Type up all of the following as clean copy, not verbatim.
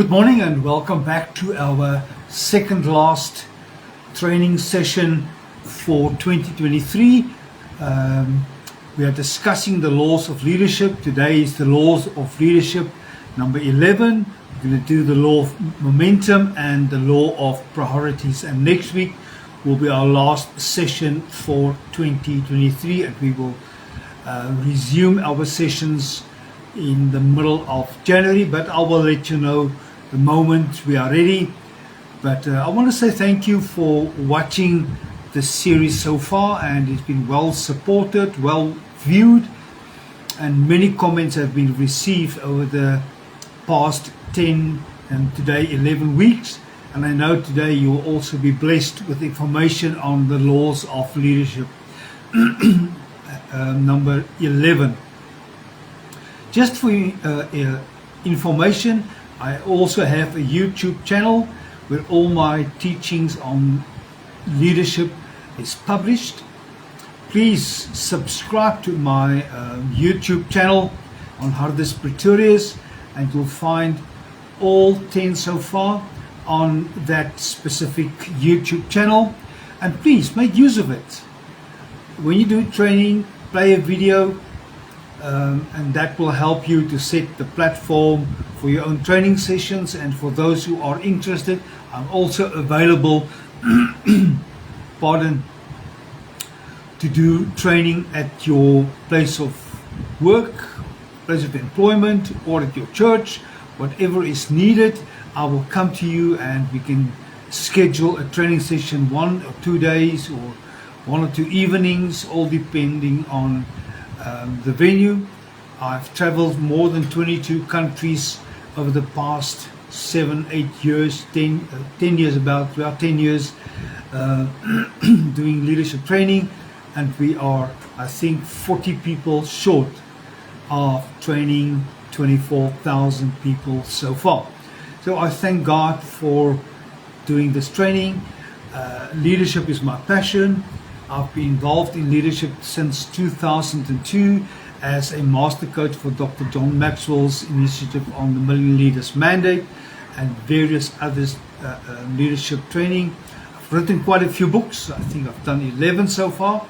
Good morning and welcome back to our second last training session for 2023. We are discussing the laws of leadership. Today is the laws of leadership number 11. We're going to do the law of momentum and the law of priorities. And next week will be our last session for 2023, and we will resume our sessions in the middle of January, but I will let you know the moment we are ready. But I want to say thank you for watching the series so far, and it's been well supported, well viewed, and many comments have been received over the past 10 and today 11 weeks. And I know today you will also be blessed with information on the laws of leadership number 11. Just for information, I also have a YouTube channel where all my teachings on leadership is published. Please subscribe to my YouTube channel on Hardes Pretorius, and you'll find all 10 so far on that specific YouTube channel. And please make use of it. When you do training, play a video, and that will help you to set the platform for your own training sessions. And for those who are interested, I'm also available to do training at your place of work, place of employment, or at your church. Whatever is needed, I will come to you and we can schedule a training session 1 or 2 days or 1 or 2 evenings, all depending on the venue. I've traveled more than 22 countries over the past 7-8 years, 10 years, about 10 years doing leadership training, and we are, I think, 40 people short of training 24,000 people so far. So I thank God for doing this training. Leadership is my passion. I've been involved in leadership since 2002 as a master coach for Dr. John Maxwell's initiative on the Million Leaders Mandate and various other leadership training. I've written quite a few books. I think I've done 11 so far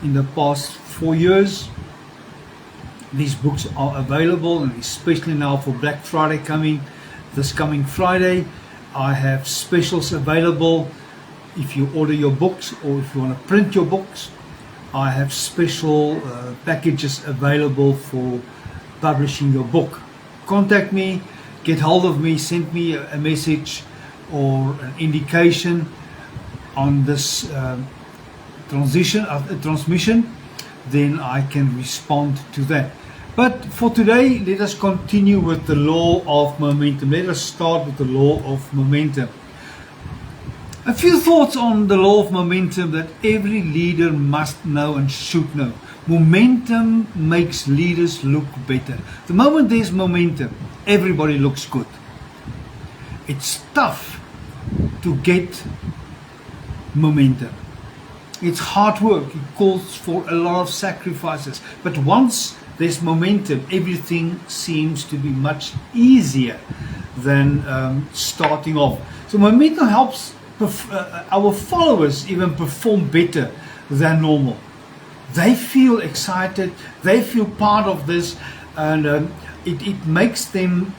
in the past 4 years. These books are available, and especially now for Black Friday this coming Friday, I have specials available. If you order your books or if you want to print your books, I have special packages available for publishing your book. Contact me, get hold of me, send me a message or an indication on this transmission, then I can respond to that. But for today, let us continue with the law of momentum. Let us start with the law of momentum. A few thoughts on the law of momentum that every leader must know and should know. Momentum makes leaders look better. The moment there's momentum, everybody looks good. It's tough to get momentum. It's hard work. It calls for a lot of sacrifices. But once there's momentum, everything seems to be much easier than starting off. So momentum helps our followers even perform better than normal. They feel excited, they feel part of this, and it makes them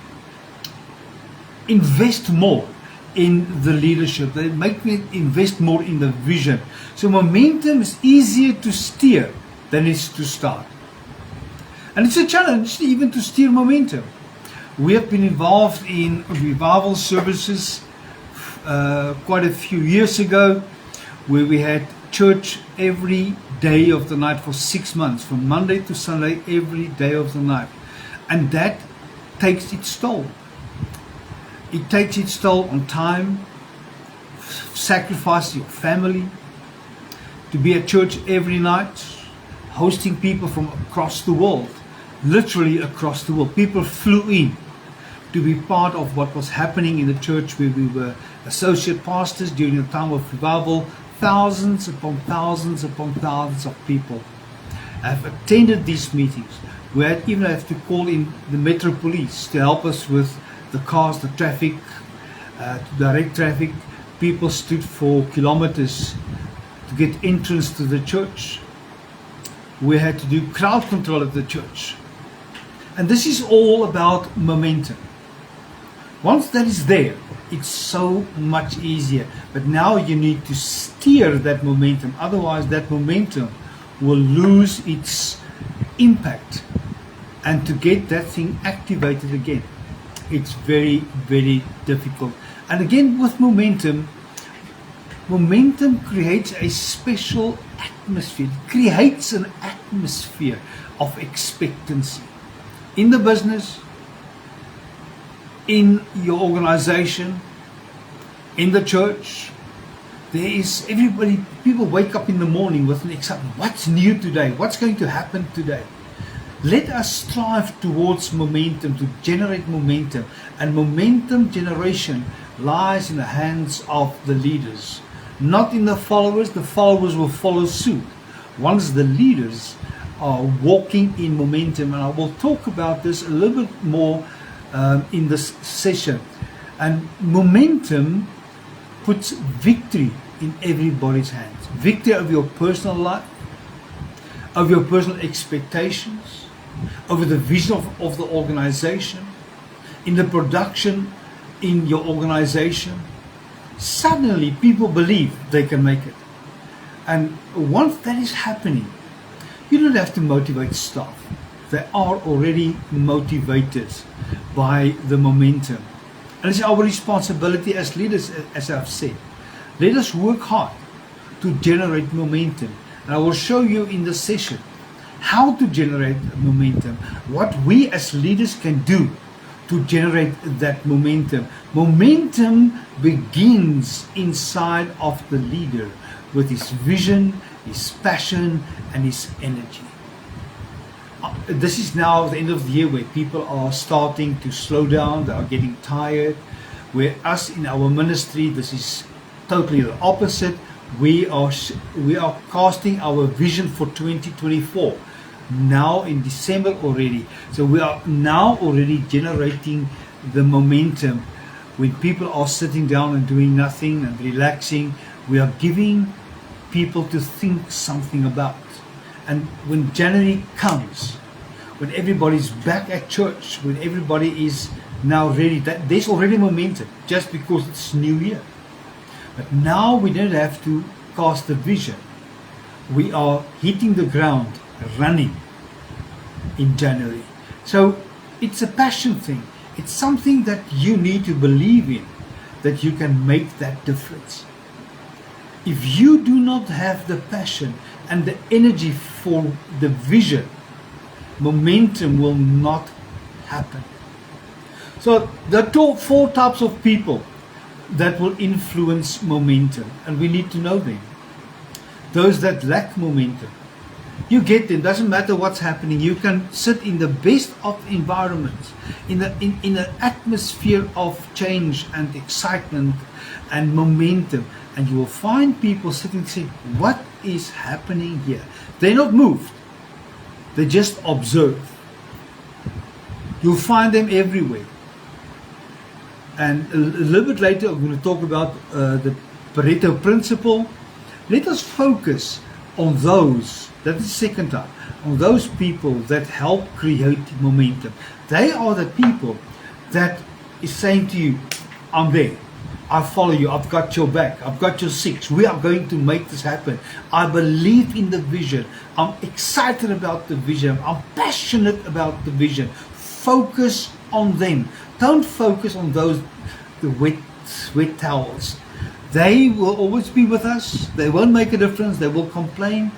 invest more in the leadership. They make me invest more in the vision. So momentum is easier to steer than it's to start. And it's a challenge even to steer momentum. We have been involved in revival services quite a few years ago, where we had church every day of the night for 6 months, from Monday to Sunday, every day of the night. And that takes its toll. It takes its toll on time, sacrifice your family, to be at church every night, hosting people from across the world, literally across the world. People flew in to be part of what was happening in the church where we were associate pastors during the time of revival. Thousands upon thousands upon thousands of people have attended these meetings. We had even have to call in the Metro Police to help us with the cars, the traffic, to direct traffic. People stood for kilometers to get entrance to the church. We had to do crowd control at the church. And this is all about momentum. Once that is there, it's so much easier. But now you need to steer that momentum. Otherwise, that momentum will lose its impact. And to get that thing activated again, it's very, very difficult. And again, with momentum creates a special atmosphere. It creates an atmosphere of expectancy. In the business, in your organization, in the church, people wake up in the morning with an excitement. What's new today? What's going to happen today? Let us strive towards momentum, to generate momentum. And momentum generation lies in the hands of the leaders, not in the followers. The followers will follow suit once the leaders are walking in momentum. And I will talk about this a little bit more in this session. And momentum puts victory in everybody's hands. Victory of your personal life, of your personal expectations, over the vision of the organization, in the production in your organization. Suddenly people believe they can make it. And once that is happening, you don't have to motivate staff. They are already motivated by the momentum. And it's our responsibility as leaders, as I've said. Let us work hard to generate momentum. And I will show you in this session how to generate momentum, what we as leaders can do to generate that momentum. Momentum begins inside of the leader with his vision, his passion, and his energy. This is now the end of the year where people are starting to slow down, they are getting tired. Where us in our ministry, this is totally the opposite. We are casting our vision for 2024 now in December already. So we are now already generating the momentum. When people are sitting down and doing nothing and relaxing, we are giving people to think something about. And when January comes, when everybody's back at church, when everybody is now ready, there's already momentum just because it's New Year. But now we don't have to cast the vision. We are hitting the ground, running in January. So it's a passion thing. It's something that you need to believe in, that you can make that difference. If you do not have the passion and the energy for the vision, momentum will not happen. So there are four types of people that will influence momentum, and we need to know them. Those that lack momentum, you get them. Doesn't matter what's happening. You can sit in the best of environments, in an atmosphere of change and excitement and momentum, and you will find people sitting saying, "What is happening here?" They're not moved. They just observe. You'll find them everywhere. And a little bit later, I'm going to talk about the Pareto principle. Let us focus on those, that is the second type, on those people that help create momentum. They are the people that is saying to you, "I'm there. I follow you. I've got your back. I've got your six. We are going to make this happen. I believe in the vision. I'm excited about the vision. I'm passionate about the vision." Focus on them. Don't focus on the wet towels. They will always be with us. They won't make a difference. They will complain.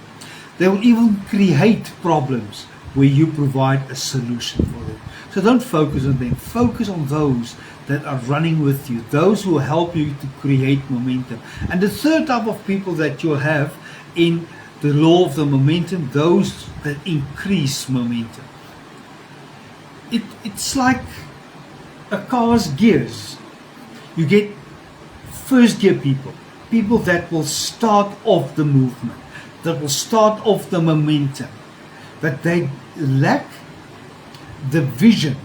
They will even create problems where you provide a solution for them. So don't focus on them. Focus on those that are running with you, those who will help you to create momentum. And the third type of people that you'll have in the law of the momentum, those that increase momentum. It's like a car's gears. You get first gear people that will start off the movement, that will start off the momentum, but they lack the vision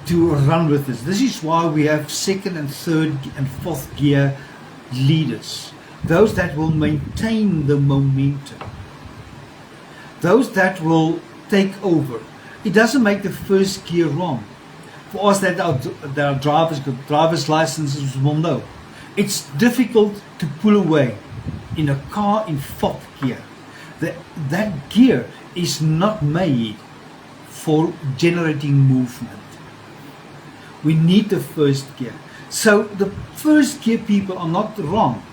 to run with this. This is why we have second and third and fourth gear leaders. Those that will maintain the momentum. Those that will take over. It doesn't make the first gear wrong. For us that are drivers, got driver's licenses, will know. It's difficult to pull away in a car in fourth gear. That gear is not made for generating movement. We need the first gear. So the first gear people are not wrong,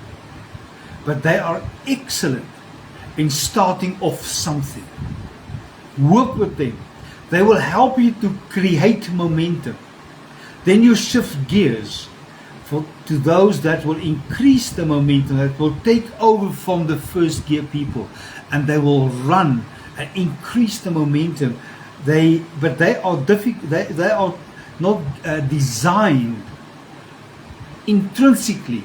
but they are excellent in starting off something. Work with them. They will help you to create momentum. Then you shift gears to those that will increase the momentum, that will take over from the first gear people, and they will run and increase the momentum. They are difficult. They are not designed intrinsically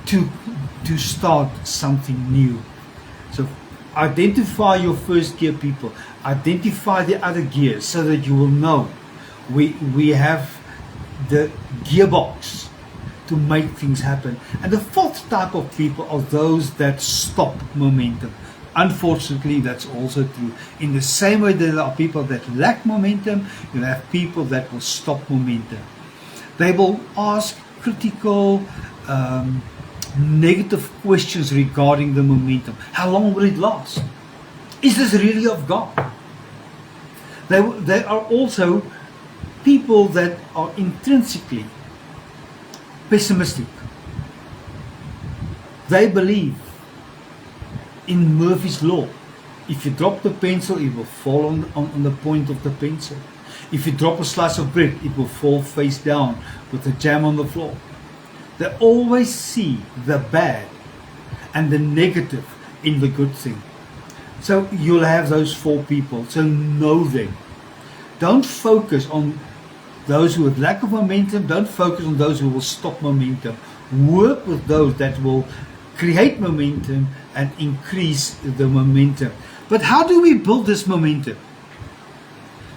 to start something new. So identify your first gear people. Identify the other gears so that you will know we have the gearbox to make things happen. And the fourth type of people are those that stop momentum. Unfortunately, that's also true. In the same way there are people that lack momentum, you have people that will stop momentum. They will ask critical, negative questions regarding the momentum. How long will it last? Is this really of God? They are also people that are intrinsically pessimistic. They believe in Murphy's Law. If you drop the pencil, it will fall on the point of the pencil. If you drop a slice of bread, it will fall face down with the jam on the floor. They always see the bad and the negative in the good thing. So you'll have those four people, so know them. Don't focus on those who have lack of momentum. Don't focus on those who will stop momentum. Work with those that will create momentum and increase the momentum. But how do we build this momentum?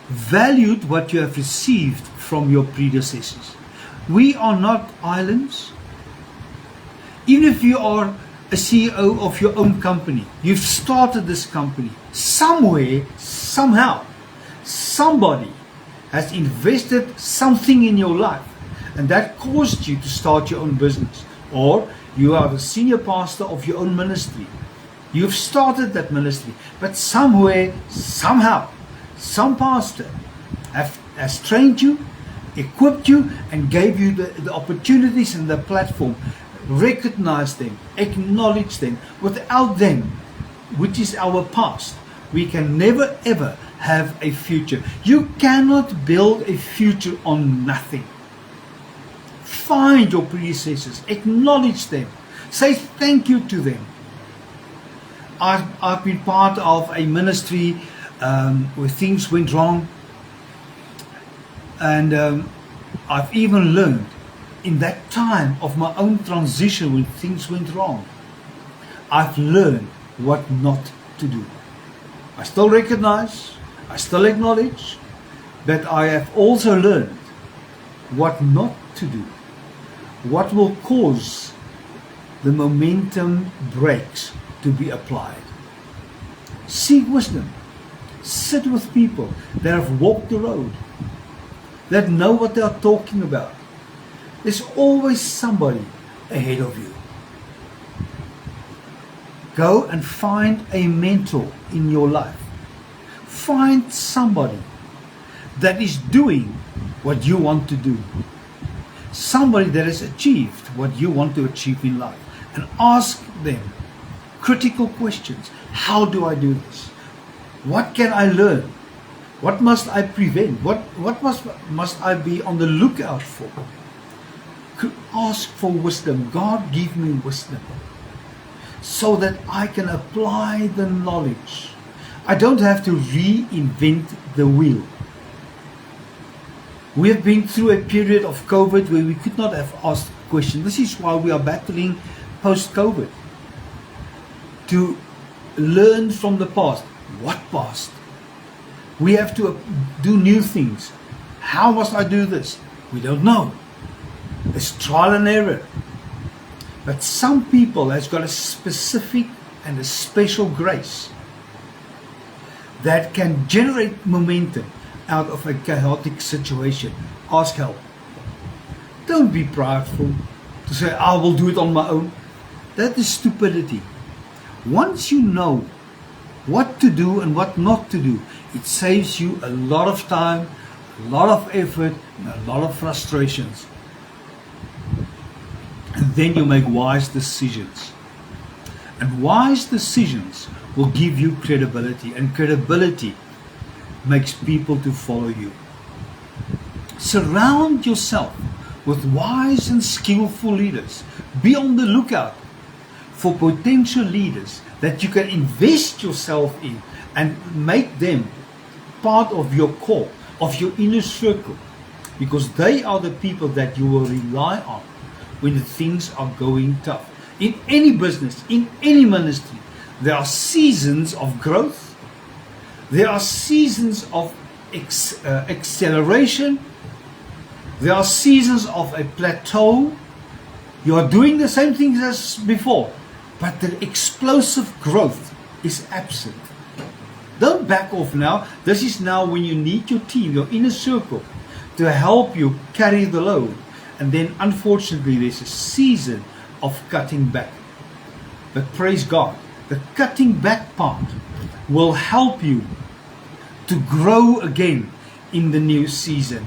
Value what you have received from your predecessors. We are not islands. Even if you are a CEO of your own company, you've started this company, somewhere, somehow, somebody has invested something in your life, and that caused you to start your own business. Or you are the senior pastor of your own ministry. You've started that ministry, but somewhere, somehow, some pastor has trained you, equipped you, and gave you the opportunities and the platform. Recognize them, acknowledge them. Without them, which is our past, we can never ever have a future. You cannot build a future on nothing. Find your predecessors, acknowledge them, say thank you to them. I've been part of a ministry where things went wrong, and I've even learned in that time of my own transition when things went wrong, I've learned what not to do. I still recognize, I still acknowledge, but I have also learned what not to do, what will cause the momentum breaks to be applied. Seek wisdom. Sit with people that have walked the road, that know what they are talking about. There's always somebody ahead of you. Go and find a mentor in your life. Find somebody that is doing what you want to do. Somebody that has achieved what you want to achieve in life. And ask them critical questions. How do I do this? What can I learn? What must I prevent? What must I be on the lookout for? Ask for wisdom. God, give me wisdom so that I can apply the knowledge. I don't have to reinvent the wheel. We have been through a period of COVID where we could not have asked questions. This is why we are battling post-COVID. To learn from the past. What past? We have to do new things. How must I do this? We don't know. It's trial and error. But some people has got a specific and a special grace that can generate momentum out of a chaotic situation. Ask help. Don't be prideful to say, I will do it on my own. That is stupidity. Once you know what to do and what not to do, it saves you a lot of time, a lot of effort, and a lot of frustrations. And then you make wise decisions. And wise decisions will give you credibility, and credibility makes people to follow you. Surround yourself with wise and skillful leaders. Be on the lookout for potential leaders that you can invest yourself in and make them part of your core, of your inner circle, because they are the people that you will rely on when the things are going tough. In any business, in any ministry, there are seasons of growth, there are seasons of acceleration, there are seasons of a plateau. You are doing the same things as before, but the explosive growth is absent. Don't back off now. This is now when you need your team, your inner circle, to help you carry the load. And then unfortunately there's a season of cutting back. But praise God, the cutting back part will help you to grow again in the new season.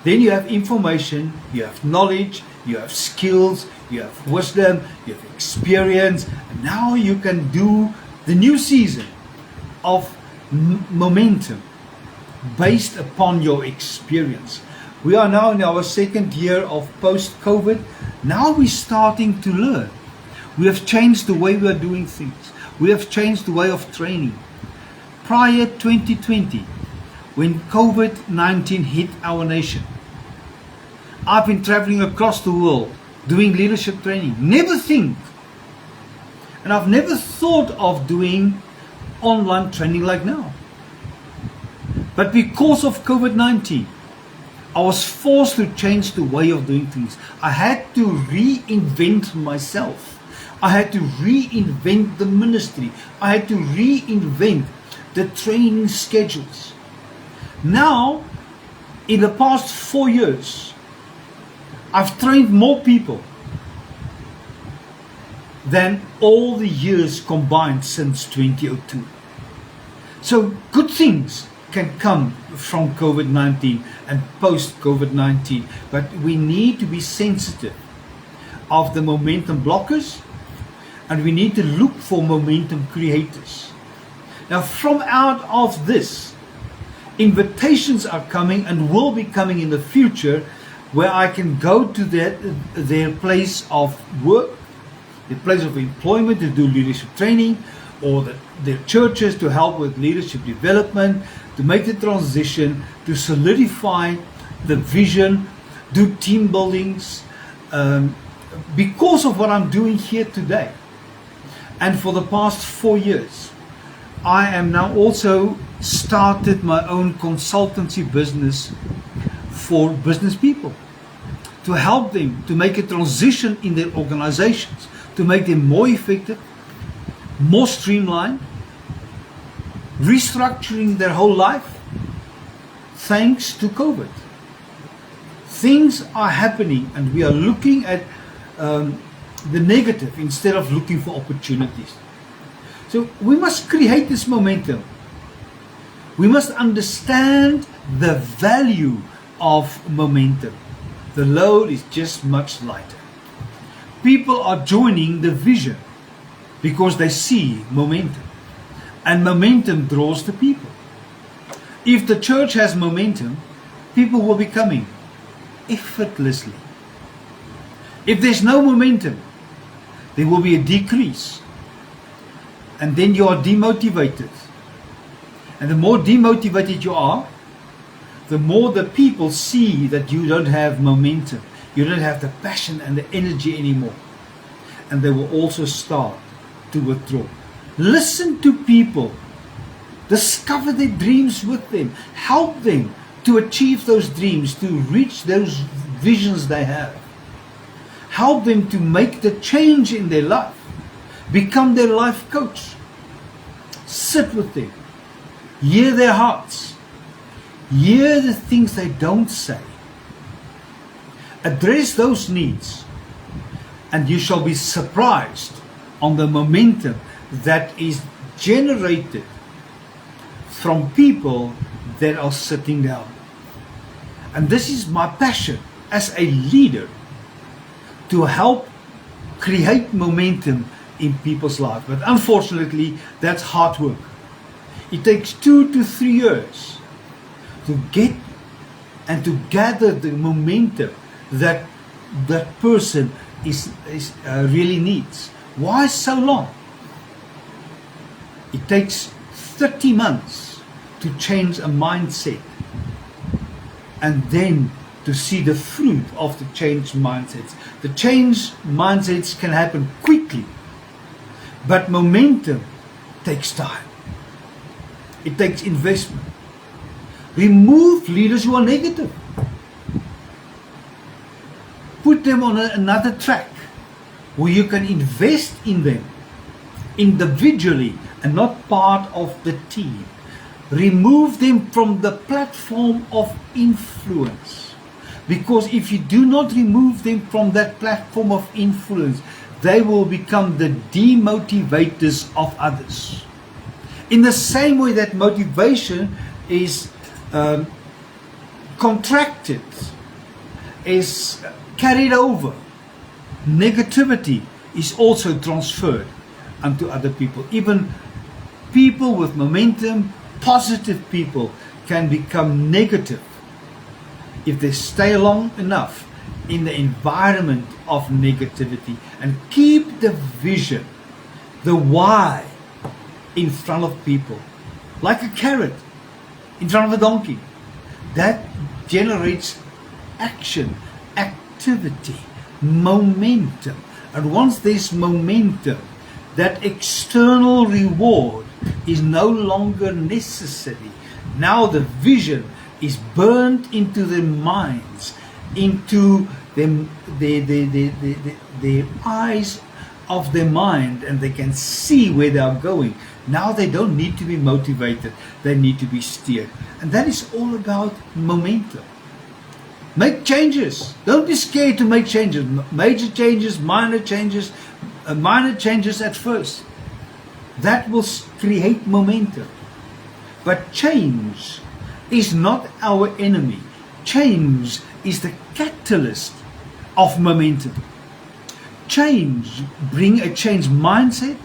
Then you have information, you have knowledge, you have skills, you have wisdom, you have experience, and now you can do the new season of momentum based upon your experience. We are now in our second year of post-COVID. Now we're starting to learn. We have changed the way we are doing things. We have changed the way of training. Prior 2020, when COVID-19 hit our nation, I've been traveling across the world doing leadership training. Never think. And I've never thought of doing online training like now. But because of COVID-19, I was forced to change the way of doing things. I had to reinvent myself. I had to reinvent the ministry. I had to reinvent the training schedules. Now, in the past 4 years, I've trained more people than all the years combined since 2002. So good things can come from COVID-19 and post-COVID-19, but we need to be sensitive of the momentum blockers, and we need to look for momentum creators. Now, from out of this, invitations are coming and will be coming in the future, where I can go to their place of work, their place of employment to do leadership training, or their churches to help with leadership development, to make the transition, to solidify the vision, do team buildings, because of what I'm doing here today. And for the past 4 years, I am now also started my own consultancy business for business people, to help them to make a transition in their organizations, to make them more effective, more streamlined, restructuring their whole life thanks to COVID. Things are happening and we are looking at the negative instead of looking for opportunities. So we must create this momentum. We must understand the value of momentum. The load is just much lighter. People are joining the vision because they see momentum. And momentum draws the people. If the church has momentum, people will be coming effortlessly. If there's no momentum, there will be a decrease. And then you are demotivated. And the more demotivated you are, the more the people see that you don't have momentum. You don't have the passion and the energy anymore. And they will also start to withdraw. Listen to people. Discover their dreams with them. Help them to achieve those dreams, to reach those visions they have. Help them to make the change in their life. Become their life coach. Sit with them. Hear their hearts. Hear the things they don't say. Address those needs. And you shall be surprised on the momentum that is generated from people that are sitting down. And this is my passion as a leader, to help create momentum in people's lives. But unfortunately, that's hard work. It takes 2 to 3 years to get and to gather the momentum that that person really needs. Why so long? It takes 30 months to change a mindset, and then to see the fruit of the changed mindsets. The changed mindsets can happen quickly, but momentum takes time. It takes investment. Remove leaders who are negative. Put them on another track where you can invest in them individually and not part of the team. Remove them from the platform of influence. Because if you do not remove them from that platform of influence, they will become the demotivators of others. In the same way that motivation is contracted, is carried over, negativity is also transferred unto other people. Even people with momentum, positive people, can become negative if they stay long enough in the environment of negativity and keep the vision, the why, in front of people, like a carrot in front of a donkey. That generates action, activity, momentum. And once there's momentum, that external reward is no longer necessary. Now the vision is burned into their minds, into them, the eyes of their mind, and they can see where they are going. Now they don't need to be motivated, they need to be steered. And that is all about momentum. Make changes. Don't be scared to make changes. Major changes, minor changes at first. That will create momentum. But change is not our enemy. Change is the catalyst of momentum. Change, bring a change mindset,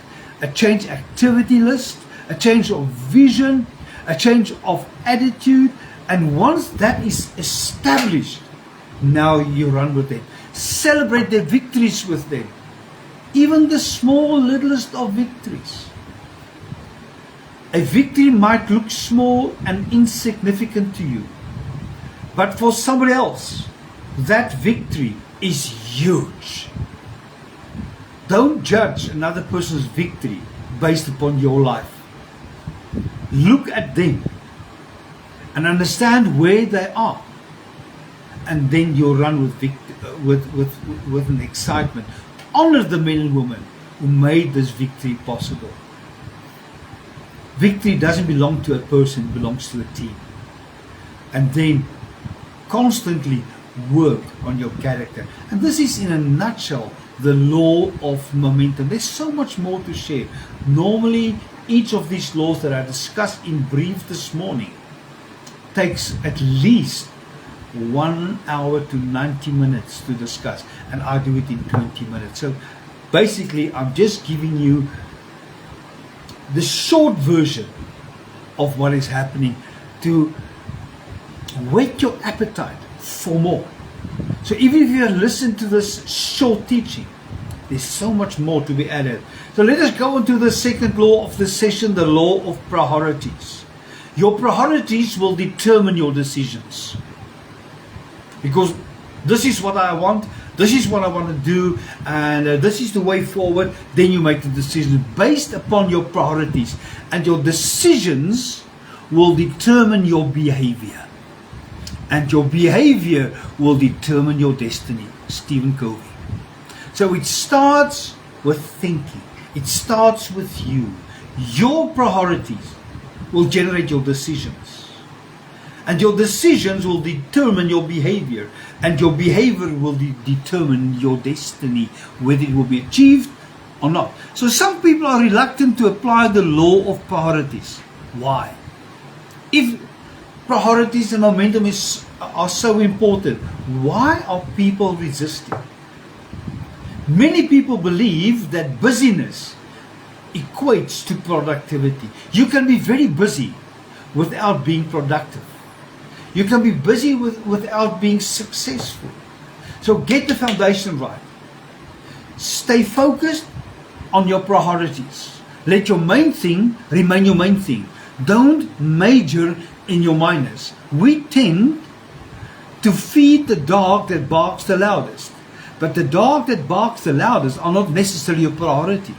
a change activity list, a change of vision, a change of attitude, and once that is established, now you run with them. Celebrate their victories with them, even the small, littlest of victories. A victory might look small and insignificant to you, but for somebody else, that victory is huge. Don't judge another person's victory based upon your life. Look at them and understand where they are, and then you'll run with an excitement. Honor the men and women who made this victory possible. Victory doesn't belong to a person, it belongs to a team. And then constantly work on your character. And this is, in a nutshell, the law of momentum. There's so much more to share. Normally, each of these laws that I discussed in brief this morning takes at least 1 hour to 90 minutes to discuss, and I do it in 20 minutes. So basically, I'm just giving you the short version of what is happening to whet your appetite for more. So even if you have listened to this short teaching, there's so much more to be added. So let us go into the second law of the session, the law of priorities. Your priorities will determine your decisions. Because this is what I want, this is what I want to do, and this is the way forward. Then you make the decision based upon your priorities, and your decisions will determine your behavior. and your behavior will determine your destiny. Stephen Covey. So it starts with thinking. It starts with you. Your priorities will generate your decisions. And your decisions will determine your behavior. And your behavior will determine your destiny, whether it will be achieved or not. So some people are reluctant to apply the law of priorities. Why? If priorities and momentum are so important, why are people resisting? Many people believe that busyness equates to productivity. You can be very busy without being productive. You can be busy without being successful. So get the foundation right. Stay focused on your priorities. Let your main thing remain your main thing. Don't major in your minors. We tend to feed the dog that barks the loudest. But the dog that barks the loudest are not necessarily a priority.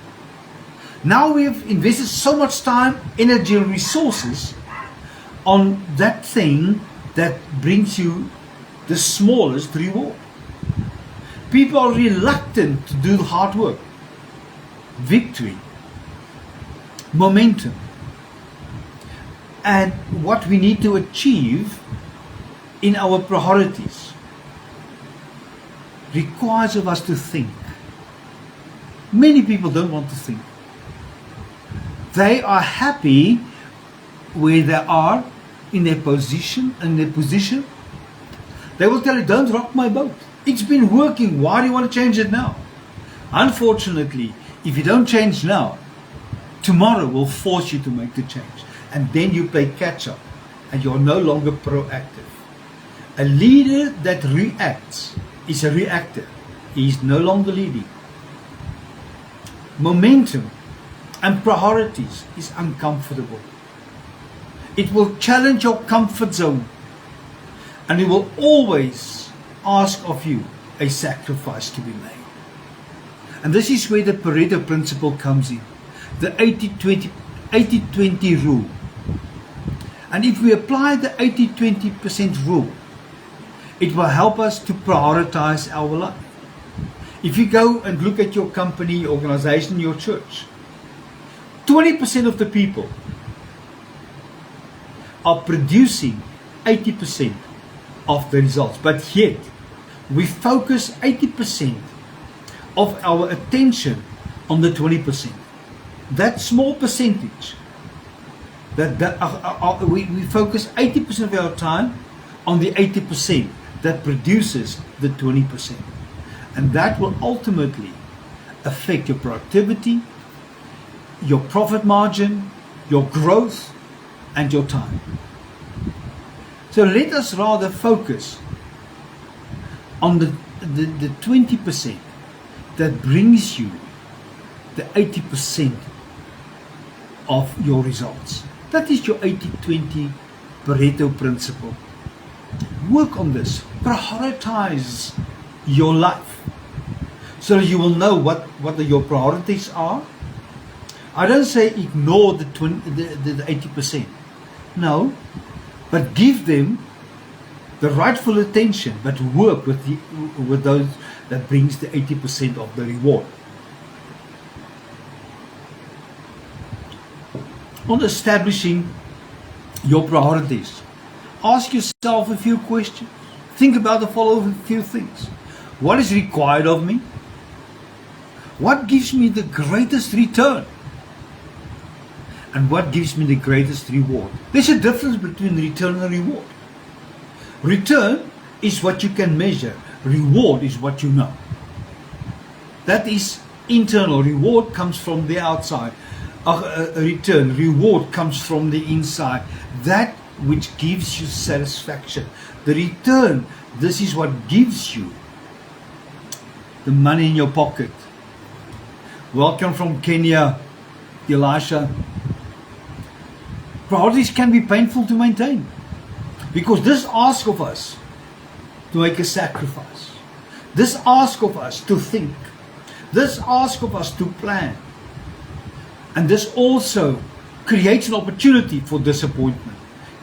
Now we have invested so much time, energy and resources on that thing that brings you the smallest reward. People are reluctant to do the hard work. Victory, momentum, and what we need to achieve in our priorities requires of us to think. Many people don't want to think. They are happy where they are in their position. They will tell you, don't rock my boat. It's been working. Why do you want to change it now? Unfortunately, if you don't change now, tomorrow will force you to make the change. And then you play catch up and you're no longer proactive. A leader that reacts is a reactor. He is no longer leading. Momentum and priorities is uncomfortable. It will challenge your comfort zone, and it will always ask of you a sacrifice to be made. And this is where the Pareto principle comes in, the 80-20 rule. And if we apply the 80-20% rule, it will help us to prioritize our life. If you go and look at your company, your organization, your church, 20% of the people are producing 80% of the results, but yet we focus 80% of our attention on the 20%. That small percentage, we focus 80% of our time on the 80% that produces the 20%. And that will ultimately affect your productivity, your profit margin, your growth, and your time. So let us rather focus on the 20% that brings you the 80% of your results. That is your 80-20 Pareto principle. Work on this. Prioritize your life so you will know what your priorities are. I don't say ignore the 80%. No, but give them the rightful attention, but work with those that brings the 80% of the reward. On establishing your priorities, ask yourself a few questions. Think about the following few things. What is required of me? What gives me the greatest return? And what gives me the greatest reward? There's a difference between return and reward. Return is what you can measure. Reward is what you know. That is internal. Reward comes from the outside. Reward comes from the inside. That which gives you satisfaction. The return, this is what gives you the money in your pocket. Welcome from Kenya, Elisha. Priorities can be painful to maintain because this asks of us to make a sacrifice. This asks of us to think. This asks of us to plan. And this also creates an opportunity for disappointment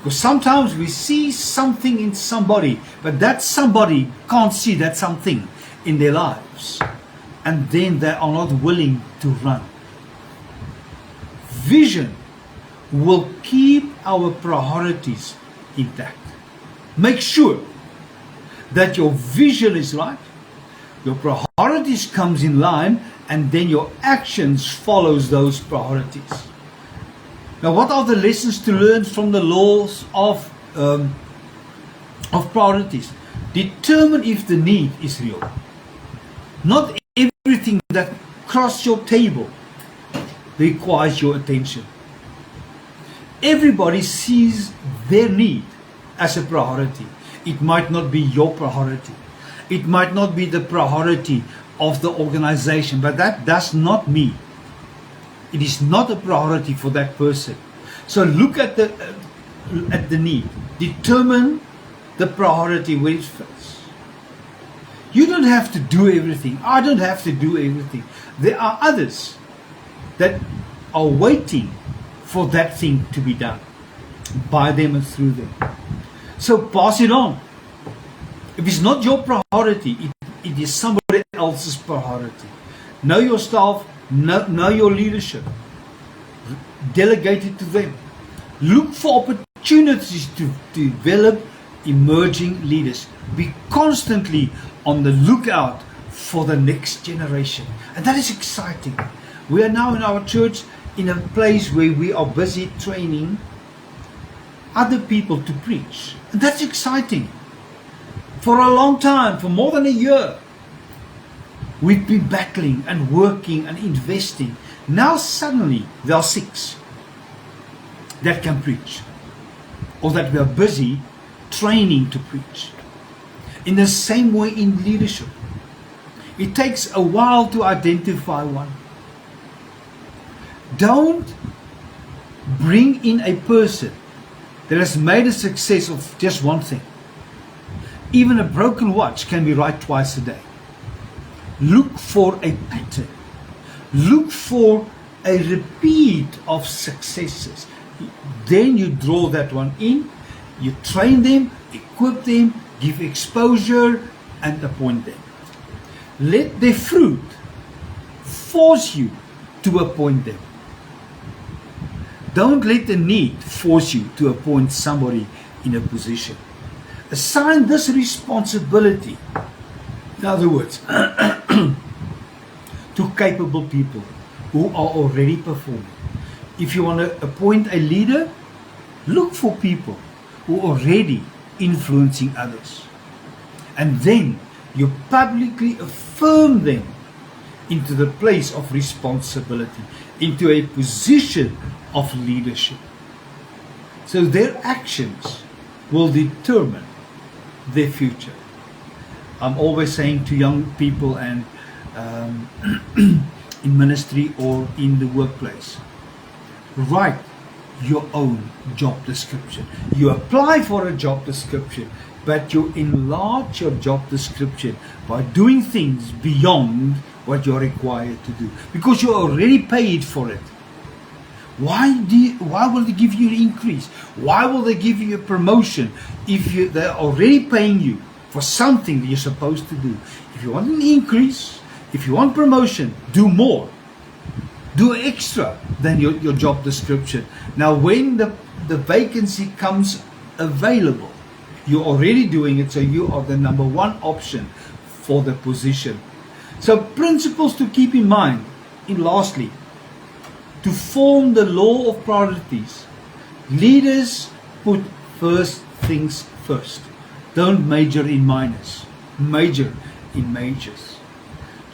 Because sometimes we see something in somebody, but that somebody can't see that something in their lives. And then they are not willing to run. Vision will keep our priorities intact. Make sure that your vision is right, your priorities comes in line, and then your actions follows those priorities. Now, what are the lessons to learn from the laws of priorities? Determine if the need is real. Not everything that crosses your table requires your attention. Everybody sees their need as a priority. It might not be your priority. It might not be the priority of the organization, but that does not mean it is not a priority for that person. So look at the need. Determine the priority where it fits. You don't have to do everything. I don't have to do everything. There are others that are waiting for that thing to be done by them and through them. So pass it on. If it's not your priority, it is somebody else's priority. Know your staff, know your leadership. Delegate it to them. Look for opportunities to develop emerging leaders. Be constantly on the lookout for the next generation. And that is exciting. We are now in our church in a place where we are busy training other people to preach. And that's exciting. For a long time, for more than a year, we've been battling and working and investing. Now suddenly there are 6 that can preach, or that we are busy training to preach. In the same way in leadership, it takes a while to identify one. Don't bring in a person that has made a success of just one thing. Even a broken watch can be right twice a day. Look for a pattern. Look for a repeat of successes. Then you draw that one in, you train them, equip them, give exposure, and appoint them. Let their fruit force you to appoint them. Don't let the need force you to appoint somebody in a position. Assign this responsibility, in other words, to capable people who are already performing. If you want to appoint a leader, look for people who are already influencing others. And then you publicly affirm them into the place of responsibility, into a position of leadership. So their actions will determine their future. I'm always saying to young people and in ministry or in the workplace, write your own job description. You apply for a job description, but you enlarge your job description by doing things beyond what you're required to do, because you're already paid for it. Why will they give you an increase? Why will they give you a promotion if they're already paying you for something that you're supposed to do? If you want an increase, if you want promotion, do more. Do extra than your job description. Now, when the vacancy comes available, you're already doing it, so you are the number one option for the position. So principles to keep in mind. And lastly, to form the law of priorities, leaders put first things first. Don't major in minors, major in majors.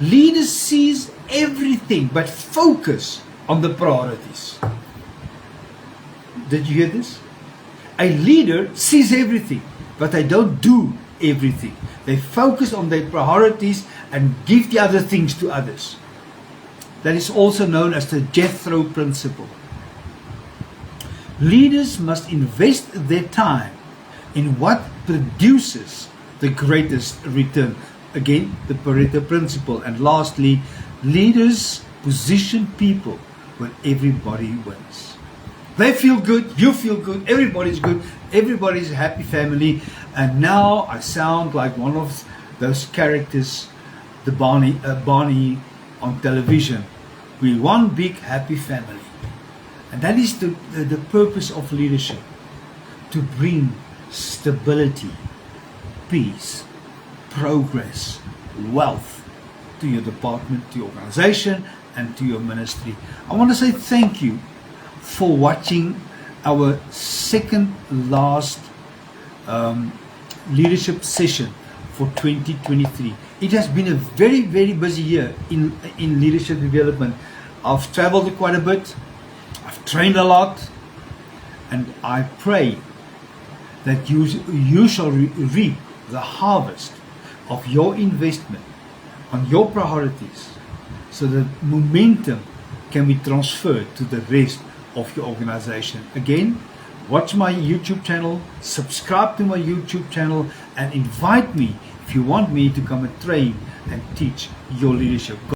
Leaders sees everything but focus on the priorities. Did you hear this? A leader sees everything, but they don't do everything. They focus on their priorities and give the other things to others. That is also known as the Jethro principle. Leaders must invest their time in what produces the greatest return. Again, the Pareto principle. And lastly, leaders position people where everybody wins. They feel good, you feel good, everybody's good, everybody's a happy family, and now I sound like one of those characters, the Barney on television. We're one big happy family. And that is the purpose of leadership, to bring stability, peace, progress, wealth to your department, to your organization, and to your ministry. I want to say thank you for watching our second last leadership session for 2023. It has been a very, very busy year in leadership development. I've traveled quite a bit, I've trained a lot, and I pray that you shall reap the harvest of your investment on your priorities, so that momentum can be transferred to the rest of your organization. Again, watch my YouTube channel, subscribe to my YouTube channel, and invite me if you want me to come and train and teach your leadership.